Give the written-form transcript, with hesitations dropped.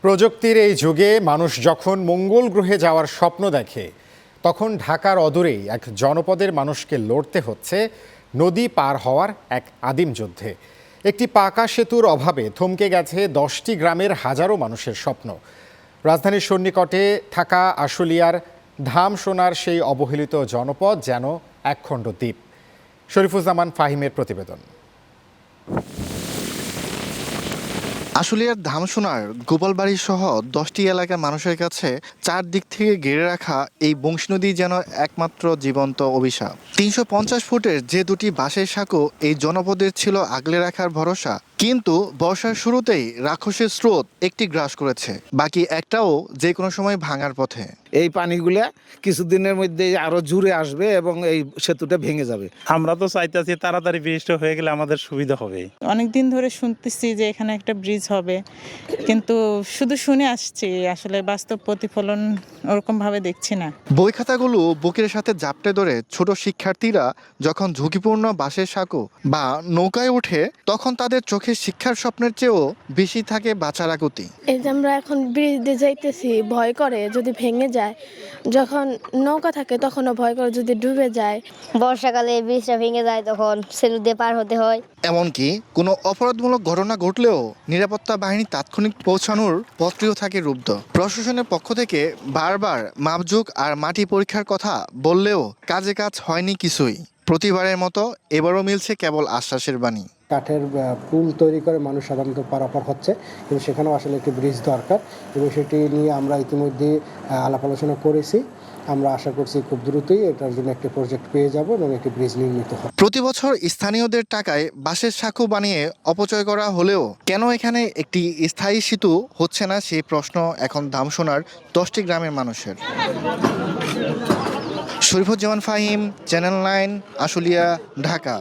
প্রযুক্তির এই যুগে মানুষ যখন মঙ্গল গ্রহে যাওয়ার স্বপ্ন দেখে তখন ঢাকার অদূরেই এক জনপদের মানুষকে লড়তে হচ্ছে নদী পার হওয়ার এক আদিম যুদ্ধে। একটি পাকা সেতুর অভাবে থমকে গেছে 10টি গ্রামের হাজারো মানুষের স্বপ্ন। রাজধানীর সন্নিকটে থাকা আশুলিয়ার ধামসোনার সেই অবহেলিত জনপদ যেন একখণ্ড দ্বীপ। শরীফুজ্জামান ফাহিমের প্রতিবেদন। আশুলিয়ার ধামসোনার গোপালবাড়ি সহ 10টি এলাকার মানুষের কাছে চারদিক থেকে ঘিরে রাখা এই বংশী নদী যেন একমাত্র জীবন্ত অভিশাপ। 350 ফুটের যে দুটি বাঁশের সাঁকো এই জনপদের ছিল আগলে রাখার ভরসা, কিন্তু বর্ষার শুরুতেই রাক্ষসের স্রোত একটি গ্রাস করেছে, বাকি একটাও যে কোনো সময় ভাঙার পথে। এই পানিগুলা কিছুদিনের মধ্যে আরো জুড়ে আসবে এবং এই সেতুটা ভেঙে যাবে। আমরা তো চাইতেছি তাড়াতাড়ি ব্রিজটা হয়ে গেলে আমাদের সুবিধা হবে। অনেকদিন ধরে শুনতেছি যে এখানে একটা ব্রিজ হবে, কিন্তু শুধু শুনে আসছি, আসলে বাস্তব প্রতিফলন ওরকম ভাবে দেখছি না। বই খাতাগুলো বুকের সাথে জাপটে ধরে ছোট শিক্ষার্থীরা যখন ঝুঁকিপূর্ণ বাঁশের সাঁকো বা নৌকায় ওঠে, তখন তাদের চোখে শিক্ষার স্বপ্নের চেয়েও বেশি থাকে বাঁচার আকুতি। এই যে আমরা এখন ব্রিজ দিয়ে যাইতেছি, ভয় করে যদি ভেঙে যায়। যখন নৌকা থাকে তখনও ভয় করে যদি ডুবে যায়। বর্ষাকালে ব্রিজটা ভেঙে যায়, তখন সেতু দিয়ে পার হতে হয়। এমনকি কোনো অপরাধমূলক ঘটনা ঘটলেও নিরাপত্তা বাহিনী তাৎক্ষণিক পৌঁছানোর পত্রেও থাকে রুদ্ধ। প্রশাসনের পক্ষ থেকে বারবার মাপজোক আর মাটি পরীক্ষার কথা বললেও কাজে কাজ হয়নি কিছুই। প্রতিবারের মতো এবারও মিলছে কেবল আশ্বাসের বাণী। কাঠের পুল তৈরি করে মানুষ সাধারণত পারাপার হচ্ছে, কিন্তু সেখানেও আসলে একটি ব্রিজ দরকার এবং সেটি নিয়ে আমরা ইতিমধ্যে আলাপ আলোচনা করেছি। আমরা আশা করছি খুব দ্রুতই এটার জন্য একটি প্রজেক্ট পেয়ে যাব এবং একটি ব্রিজ নির্মিত হবে। প্রতি বছর স্থানীয়দের টাকায় বাঁশের সাঁকো বানিয়ে অপচয় করা হলেও কেন এখানে একটি স্থায়ী সেতু হচ্ছে না, সেই প্রশ্ন এখন ধামসোনার 10টি গ্রামের মানুষের। শরীফুজ্জামান ফাহিম, চ্যানেল 9, আশুলিয়া, ঢাকা।